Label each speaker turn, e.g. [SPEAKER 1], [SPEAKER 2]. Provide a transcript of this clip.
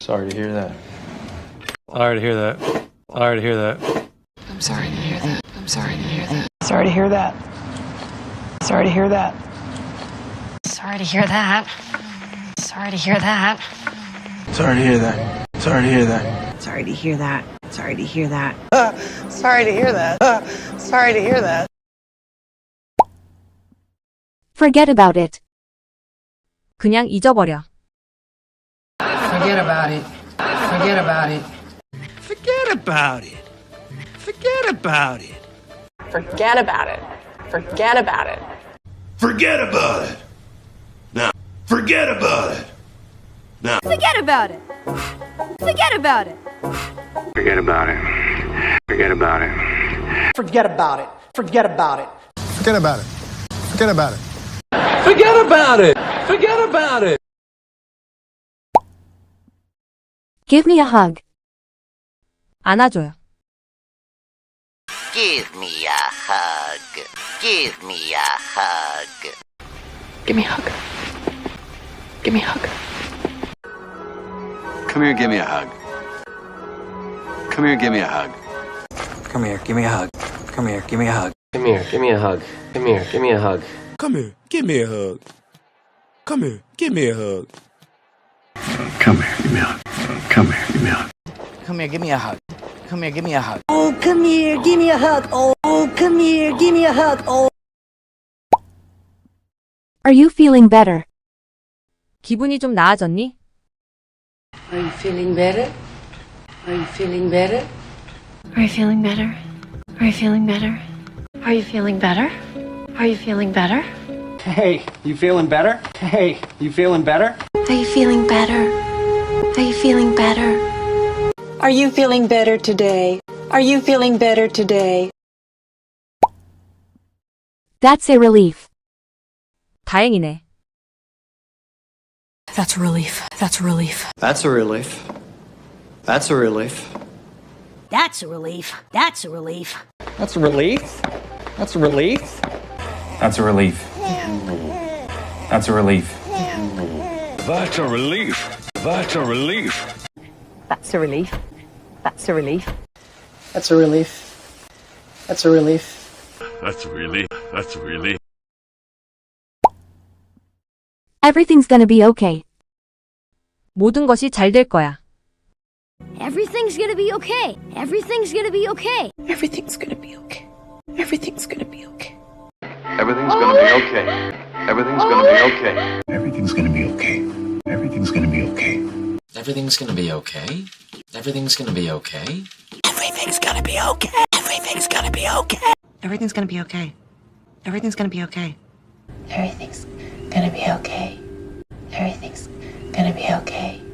[SPEAKER 1] Sorry to hear that.
[SPEAKER 2] Sorry to hear that. Sorry to hear that.
[SPEAKER 3] I'm sorry to hear that. I'm sorry to hear that. Sorry to hear that. Sorry to hear that. Sorry to hear that. Sorry to hear that.
[SPEAKER 4] Sorry to hear that. Sorry to hear that.
[SPEAKER 5] Sorry to hear that. Sorry to hear that.
[SPEAKER 3] Sorry to hear that. Sorry to hear that.
[SPEAKER 6] Forget about it.
[SPEAKER 7] 그냥 잊어버려.
[SPEAKER 5] Forget about it. Forget about it.
[SPEAKER 8] Forget about it. Forget about it.
[SPEAKER 3] Forget about it. Forget about it.
[SPEAKER 9] Forget about it. Now, forget about it. Now,
[SPEAKER 10] Forget about it. Forget about it.
[SPEAKER 8] Forget about it. Forget about it.
[SPEAKER 5] Forget about it. Forget about it.
[SPEAKER 11] Forget about it. Forget about it.
[SPEAKER 1] Forget about it! Forget about it!
[SPEAKER 6] Give me a hug.
[SPEAKER 7] 안아줘요.
[SPEAKER 8] Give me a hug. Give me a hug.
[SPEAKER 3] Give me a hug. Give me a hug.
[SPEAKER 8] Come here, give me a hug. Come here, give me a hug.
[SPEAKER 1] Come here, give me a hug. Come here, give me a hug. Come here, give me a hug. Come here, give me a hug.
[SPEAKER 9] come here, give me a hug. Come here, give me a hug.
[SPEAKER 8] Come here, give me a hug. Come here, give me a hug.
[SPEAKER 5] Come here, give me a hug. Come here, give me a hug.
[SPEAKER 10] Oh, come here, give me a hug. Oh, come here, give me a hug. Oh.
[SPEAKER 6] Are you feeling better?
[SPEAKER 7] 기분이 좀 나아졌니?
[SPEAKER 12] Are you feeling better? Are you feeling better?
[SPEAKER 3] Are you feeling better? Are you feeling better? Are you feeling better? Are you feeling better?
[SPEAKER 5] Hey, you feeling better? Hey, you feeling better?
[SPEAKER 3] Are you feeling better? Are you feeling better?
[SPEAKER 5] Are you feeling better today? Are you feeling better today?
[SPEAKER 6] That's a relief.
[SPEAKER 7] 다행이네.
[SPEAKER 3] That's a relief. That's a relief.
[SPEAKER 1] That's a relief. That's a relief.
[SPEAKER 10] That's a relief. That's a relief.
[SPEAKER 5] That's a relief. That's a relief.
[SPEAKER 4] That's a relief. That's a relief.
[SPEAKER 9] That's a relief. That's a relief.
[SPEAKER 10] That's a relief. That's a relief.
[SPEAKER 5] That's a relief. That's a relief.
[SPEAKER 9] That's a relief. That's a relief.
[SPEAKER 6] Everything's gonna be okay.
[SPEAKER 7] 모든 것이 잘 될 거야.
[SPEAKER 10] Everything's gonna be okay. Everything's gonna be okay.
[SPEAKER 3] Everything's gonna be okay. Everything's gonna be okay.
[SPEAKER 1] Everything's gonna be okay. Everything's gonna be okay.
[SPEAKER 8] Everything's gonna be okay. Everything's gonna be okay.
[SPEAKER 1] Everything's gonna be okay. Everything's gonna be okay.
[SPEAKER 10] Everything's gonna be okay. Everything's gonna be okay.
[SPEAKER 5] Everything's gonna be okay. Everything's gonna be okay.
[SPEAKER 3] Everything's gonna be okay. Everything's gonna be okay.